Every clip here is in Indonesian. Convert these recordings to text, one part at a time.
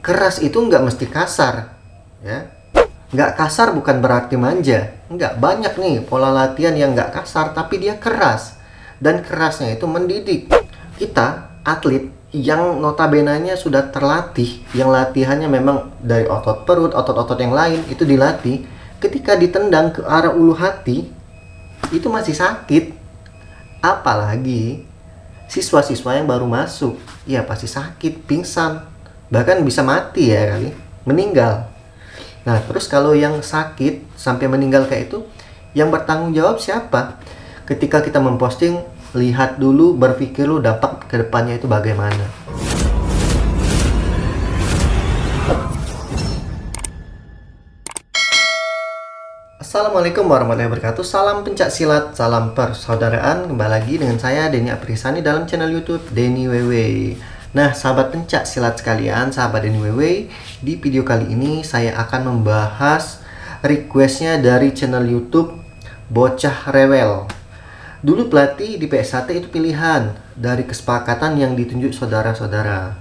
keras itu nggak mesti kasar, ya. Nggak kasar bukan berarti manja. Nggak, banyak nih pola latihan yang nggak kasar tapi dia keras. Dan kerasnya itu mendidik. Kita, atlet yang notabenanya sudah terlatih, yang latihannya memang dari otot perut, otot-otot yang lain, itu dilatih. Ketika ditendang ke arah ulu hati, itu masih sakit. Apalagi siswa-siswa yang baru masuk, ya pasti sakit, pingsan, bahkan bisa mati ya kali, meninggal. Nah, terus kalau yang sakit sampai meninggal kayak itu, yang bertanggung jawab siapa? Ketika kita memposting, lihat dulu, berpikir lu dampak ke depannya itu bagaimana. Assalamualaikum warahmatullahi wabarakatuh. Salam pencak silat, salam persaudaraan. Kembali lagi dengan saya Denny Aprisani dalam channel YouTube Denny WW. Nah, sahabat pencak silat sekalian, sahabat Denny WW, di video kali ini saya akan membahas requestnya dari channel YouTube Bocah Rewel. Dulu pelatih di PSAT itu pilihan dari kesepakatan yang ditunjuk saudara-saudara.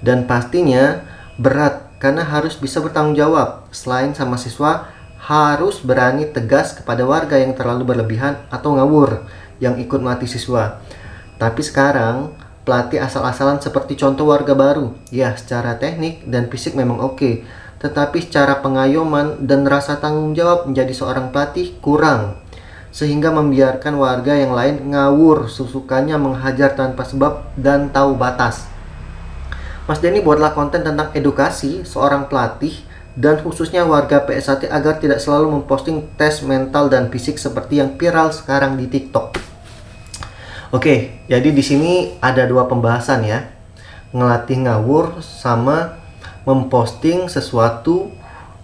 Dan pastinya berat karena harus bisa bertanggung jawab. Selain sama siswa, harus berani tegas kepada warga yang terlalu berlebihan atau ngawur yang ikut melatih siswa. Tapi sekarang pelatih asal-asalan seperti contoh warga baru, ya secara teknik dan fisik memang oke, tetapi secara pengayoman dan rasa tanggung jawab menjadi seorang pelatih kurang, sehingga membiarkan warga yang lain ngawur sesukanya menghajar tanpa sebab dan tahu batas. Mas Denny buatlah konten tentang edukasi seorang pelatih dan khususnya warga PSAT agar tidak selalu memposting tes mental dan fisik seperti yang viral sekarang di TikTok. Oke, jadi di sini ada dua pembahasan ya. Ngelatih ngawur sama memposting sesuatu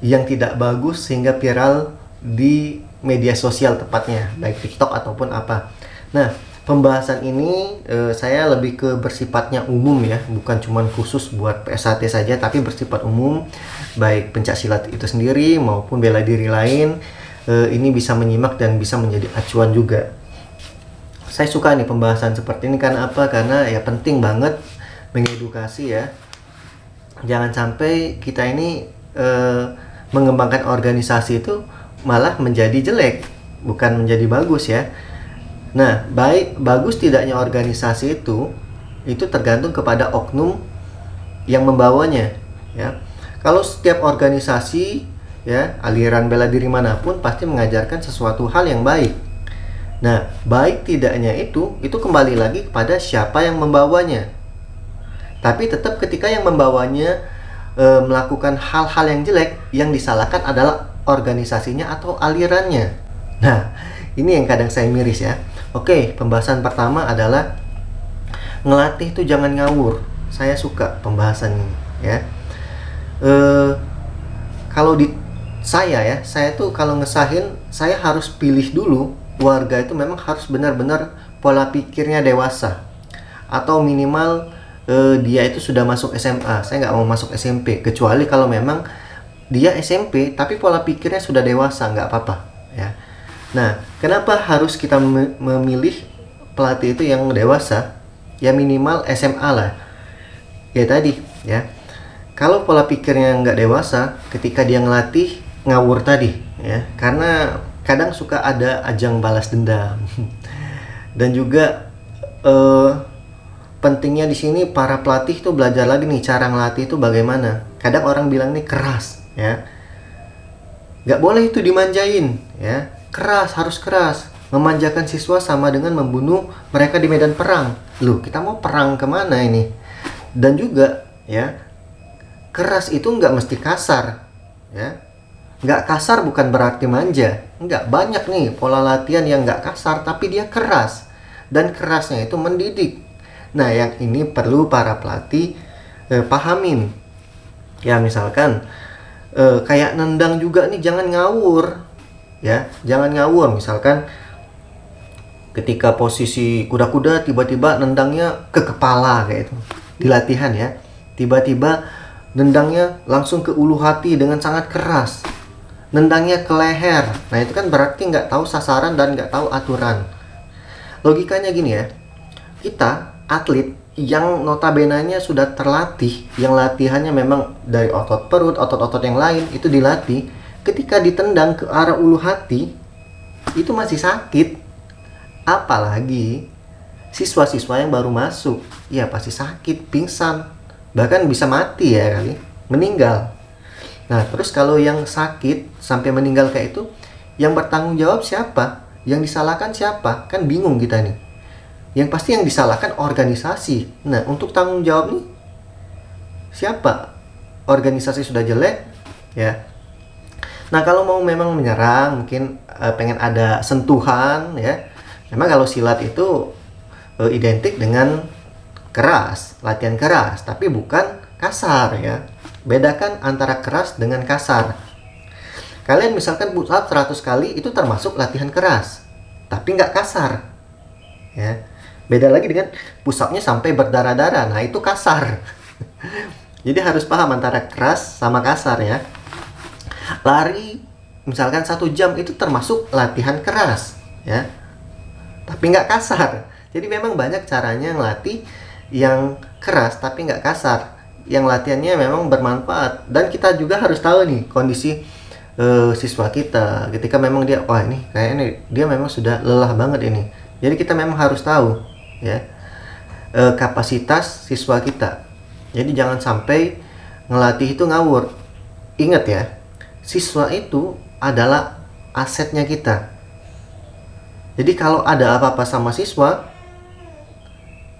yang tidak bagus sehingga viral di media sosial tepatnya, baik TikTok ataupun apa. Nah, pembahasan ini saya lebih ke bersifatnya umum ya, bukan cuma khusus buat PSAT saja, tapi bersifat umum, baik pencak silat itu sendiri maupun bela diri lain. Ini bisa menyimak dan bisa menjadi acuan juga. Saya suka nih pembahasan seperti ini karena apa? Karena ya penting banget mengedukasi ya. Jangan sampai kita ini mengembangkan organisasi itu malah menjadi jelek, bukan menjadi bagus ya. Nah, bagus tidaknya organisasi itu tergantung kepada oknum yang membawanya ya. Kalau setiap organisasi ya, aliran bela diri manapun pasti mengajarkan sesuatu hal yang baik. Nah, baik tidaknya itu kembali lagi kepada siapa yang membawanya. Tapi tetap ketika yang membawanya melakukan hal-hal yang jelek, yang disalahkan adalah organisasinya atau alirannya. Nah, ini yang kadang saya miris ya. Oke, pembahasan pertama adalah ngelatih itu jangan ngawur. Saya suka pembahasan ini ya. Kalau di saya tuh kalau ngesahin, saya harus pilih dulu warga itu memang harus benar-benar pola pikirnya dewasa, atau minimal dia itu sudah masuk SMA. Saya nggak mau masuk SMP, kecuali kalau memang dia SMP tapi pola pikirnya sudah dewasa, nggak apa-apa ya. Nah, kenapa harus kita memilih pelatih itu yang dewasa? Ya minimal SMA lah. Ya tadi ya, kalau pola pikirnya nggak dewasa, ketika dia ngelatih ngawur tadi ya, karena kadang suka ada ajang balas dendam. Dan juga pentingnya di sini para pelatih tuh belajar lagi nih cara ngelatih itu bagaimana. Kadang orang bilang nih keras ya, nggak boleh itu dimanjain ya. Keras, harus keras. Memanjakan siswa sama dengan membunuh mereka di medan perang. Loh, kita mau perang kemana ini? Dan juga ya, keras itu nggak mesti kasar ya. Nggak kasar bukan berarti manja. Nggak, banyak nih pola latihan yang nggak kasar tapi dia keras. Dan kerasnya itu mendidik. Nah, yang ini perlu para pelatih pahamin. Ya misalkan kayak nendang juga nih, jangan ngawur ya. Jangan ngawur. Misalkan ketika posisi kuda-kuda tiba-tiba nendangnya ke kepala kayak itu di latihan ya. Tiba-tiba nendangnya langsung ke ulu hati dengan sangat keras. Nendangnya ke leher. Nah, itu kan berarti nggak tahu sasaran dan nggak tahu aturan. Logikanya gini ya, kita atlet yang notabene-nya sudah terlatih, yang latihannya memang dari otot perut, otot-otot yang lain itu dilatih, ketika ditendang ke arah ulu hati itu masih sakit. Apalagi siswa-siswa yang baru masuk, ya pasti sakit, pingsan, bahkan bisa mati ya kali, meninggal. Nah, terus kalau yang sakit sampai meninggal kayak itu, yang bertanggung jawab siapa? Yang disalahkan siapa? Kan bingung kita nih. Yang pasti yang disalahkan organisasi. Nah, untuk tanggung jawab nih siapa? Organisasi sudah jelek, ya. Nah, kalau mau memang menyerang, mungkin pengen ada sentuhan, ya. Memang kalau silat itu identik dengan keras, latihan keras, tapi bukan kasar, ya. Bedakan antara keras dengan kasar. Kalian misalkan push up 100 kali itu termasuk latihan keras, tapi nggak kasar, ya. Beda lagi dengan push up-nya sampai berdarah-darah. Nah, itu kasar. Jadi harus paham antara keras sama kasar, ya. Lari misalkan 1 jam itu termasuk latihan keras, ya. Tapi nggak kasar. Jadi memang banyak caranya ngelatih yang keras tapi nggak kasar. Yang latihannya memang bermanfaat. Dan kita juga harus tahu nih kondisi siswa kita. Ketika memang dia, wah ini kayaknya dia memang sudah lelah banget ini. Jadi kita memang harus tahu, ya, kapasitas siswa kita. Jadi jangan sampai ngelatih itu ngawur. Ingat ya, siswa itu adalah asetnya kita. Jadi kalau ada apa-apa sama siswa,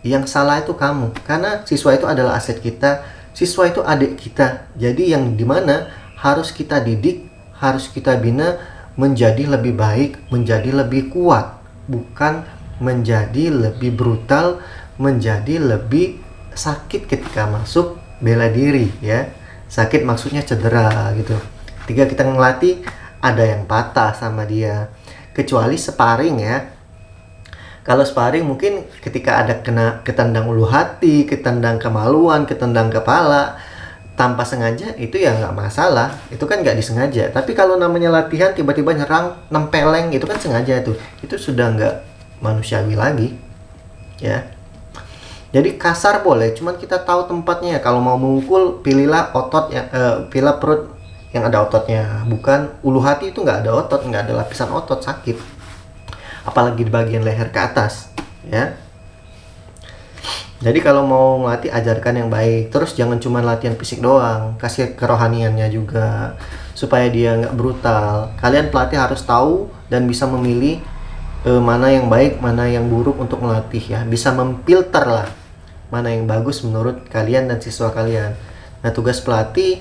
yang salah itu kamu. Karena siswa itu adalah aset kita, siswa itu adik kita. Jadi yang dimana harus kita didik, harus kita bina menjadi lebih baik, menjadi lebih kuat, bukan menjadi lebih brutal, menjadi lebih sakit ketika masuk bela diri, ya. Sakit maksudnya cedera gitu. Ketika kita ngelatih ada yang patah sama dia. Kecuali sparring, ya. Kalau sparring mungkin ketika ada kena ketendang ulu hati, ketendang kemaluan, ketendang kepala tanpa sengaja, itu ya nggak masalah, itu kan nggak disengaja. Tapi kalau namanya latihan tiba-tiba nyerang, nempeleng, itu kan sengaja, itu sudah nggak manusiawi lagi, ya. Jadi kasar boleh, cuman kita tahu tempatnya. Kalau mau memukul, pilihlah otot yang pilih perut yang ada ototnya, bukan ulu hati. Itu nggak ada otot, nggak ada lapisan otot, sakit. Apalagi di bagian leher ke atas, ya. Jadi kalau mau ngelatih, ajarkan yang baik. Terus jangan cuma latihan fisik doang, kasih kerohaniannya juga, supaya dia nggak brutal. Kalian pelatih harus tahu dan bisa memilih mana yang baik, mana yang buruk untuk melatih, ya. Bisa memfilter lah mana yang bagus menurut kalian dan siswa kalian. Nah, tugas pelatih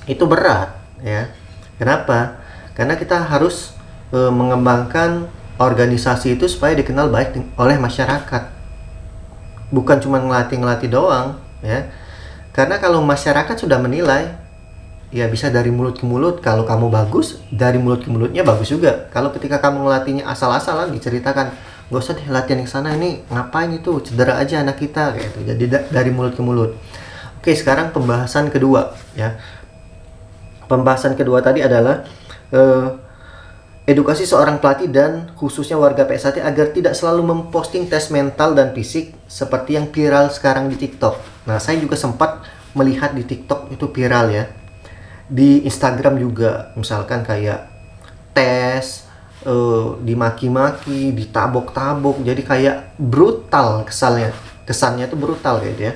itu berat, ya. Kenapa? Karena kita harus mengembangkan organisasi itu supaya dikenal baik oleh masyarakat. Bukan cuma ngelatih doang, ya. Karena kalau masyarakat sudah menilai, ya bisa dari mulut ke mulut. Kalau kamu bagus, dari mulut ke mulutnya bagus juga. Kalau ketika kamu ngelatihnya asal-asalan, diceritakan, gak usah deh latihan yang sana, ini ngapain itu, cedera aja anak kita, kayak itu. Jadi dari mulut ke mulut. Oke, sekarang pembahasan kedua, ya. Pembahasan kedua tadi adalah edukasi seorang pelatih dan khususnya warga PSAT agar tidak selalu memposting tes mental dan fisik seperti yang viral sekarang di TikTok. Nah, saya juga sempat melihat di TikTok itu viral, ya. Di Instagram juga, misalkan kayak tes, dimaki-maki, ditabok-tabok, jadi kayak brutal kesannya itu brutal kayak ya.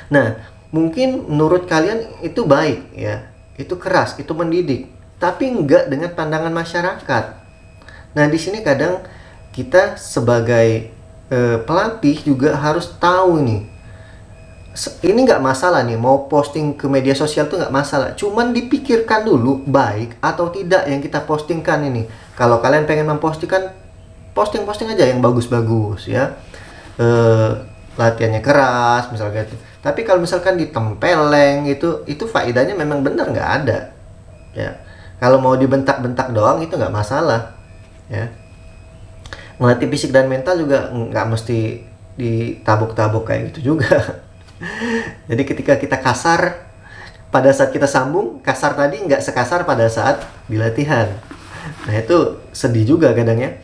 Nah, mungkin menurut kalian itu baik, ya, itu keras, itu mendidik, tapi enggak dengan pandangan masyarakat. Nah, di sini kadang kita sebagai pelatih juga harus tahu nih. Ini nggak masalah nih, mau posting ke media sosial tuh nggak masalah. Cuman dipikirkan dulu baik atau tidak yang kita postingkan ini. Kalau kalian pengen mempostingkan, posting aja yang bagus-bagus, ya. Latihannya keras misalnya gitu. Tapi kalau misalkan ditempeleng itu faedahnya memang benar nggak ada, ya. Kalau mau dibentak-bentak doang itu nggak masalah, ya. Melatih fisik dan mental juga nggak mesti ditabuk-tabuk kayak gitu juga. Jadi ketika kita kasar pada saat kita sambung, kasar tadi nggak sekasar pada saat di latihan. Nah, itu sedih juga kadang, ya.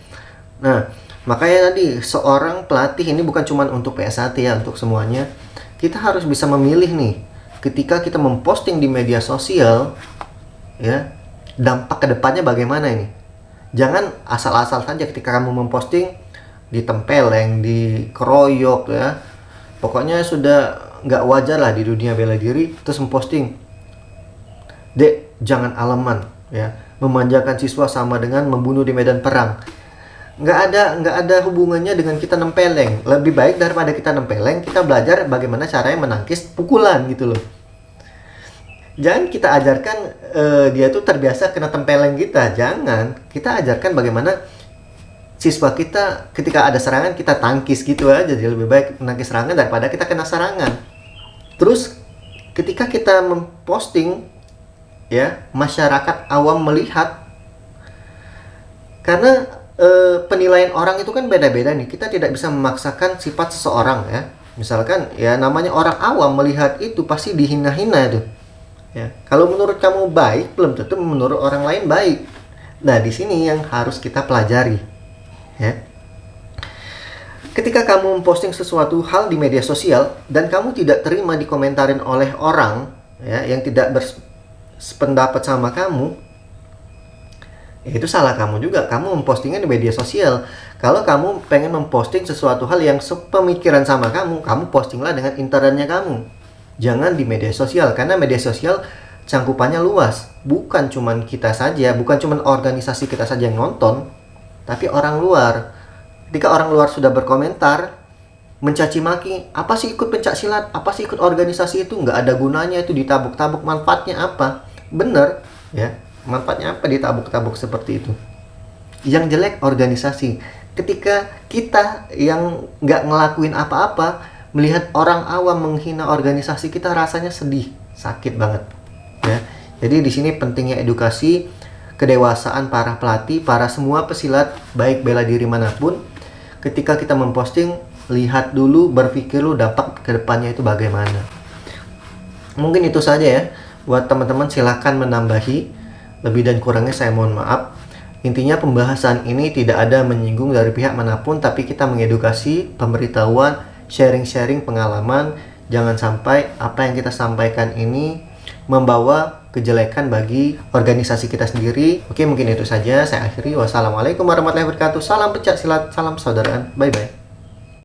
Nah, Makanya tadi seorang pelatih ini bukan cuma untuk PSAT ya, untuk semuanya. Kita harus bisa memilih nih, ketika kita memposting di media sosial, ya, dampak kedepannya bagaimana ini. Jangan asal-asal saja ketika kamu memposting, ditempeleng, dikeroyok ya. Pokoknya sudah nggak wajar lah di dunia bela diri, terus memposting, "Dek, jangan aleman ya, memanjakan siswa sama dengan membunuh di medan perang." Nggak ada hubungannya dengan kita nempeleng. Lebih baik daripada kita nempeleng, kita belajar bagaimana caranya menangkis pukulan gitu loh. Jangan kita ajarkan dia tuh terbiasa kena tempeleng kita. Jangan. Kita ajarkan bagaimana siswa kita ketika ada serangan kita tangkis gitu aja. Jadi lebih baik menangkis serangan daripada kita kena serangan. Terus ketika kita memposting ya, masyarakat awam melihat, karena penilaian orang itu kan beda-beda nih. Kita tidak bisa memaksakan sifat seseorang ya. Misalkan ya, namanya orang awam melihat itu pasti dihina-hina itu. Ya, kalau menurut kamu baik, belum tentu menurut orang lain baik. Nah, di sini yang harus kita pelajari. Ya. Ketika kamu memposting sesuatu hal di media sosial dan kamu tidak terima dikomentarin oleh orang ya, yang tidak berpendapat sama kamu, itu salah kamu juga. Kamu mempostingnya di media sosial. Kalau kamu pengen memposting sesuatu hal yang sepemikiran sama kamu, kamu postinglah dengan internetnya kamu. Jangan di media sosial, karena media sosial cangkupannya luas. Bukan cuman kita saja, bukan cuman organisasi kita saja yang nonton, tapi orang luar. Ketika orang luar sudah berkomentar, mencaci maki, apa sih ikut pencak silat, apa sih ikut organisasi itu, nggak ada gunanya itu, ditabuk-tabuk, manfaatnya apa? Bener ya, manfaatnya apa ditabuk-tabuk seperti itu? Yang jelek organisasi. Ketika kita yang nggak ngelakuin apa-apa, melihat orang awam menghina organisasi kita, rasanya sedih, sakit banget ya. Jadi di sini pentingnya edukasi, kedewasaan para pelatih, para semua pesilat baik bela diri manapun. Ketika kita memposting, lihat dulu, berpikir dulu dampak kedepannya itu bagaimana. Mungkin itu saja ya. Buat teman-teman silahkan menambahi. Lebih dan kurangnya saya mohon maaf. Intinya pembahasan ini tidak ada menyinggung dari pihak manapun, tapi kita mengedukasi, pemberitahuan, sharing-sharing pengalaman. Jangan sampai apa yang kita sampaikan ini membawa kejelekan bagi organisasi kita sendiri. Oke, mungkin itu saja. Saya akhiri. Wassalamualaikum warahmatullahi wabarakatuh. Salam pencak silat, salam persaudaraan. Bye-bye.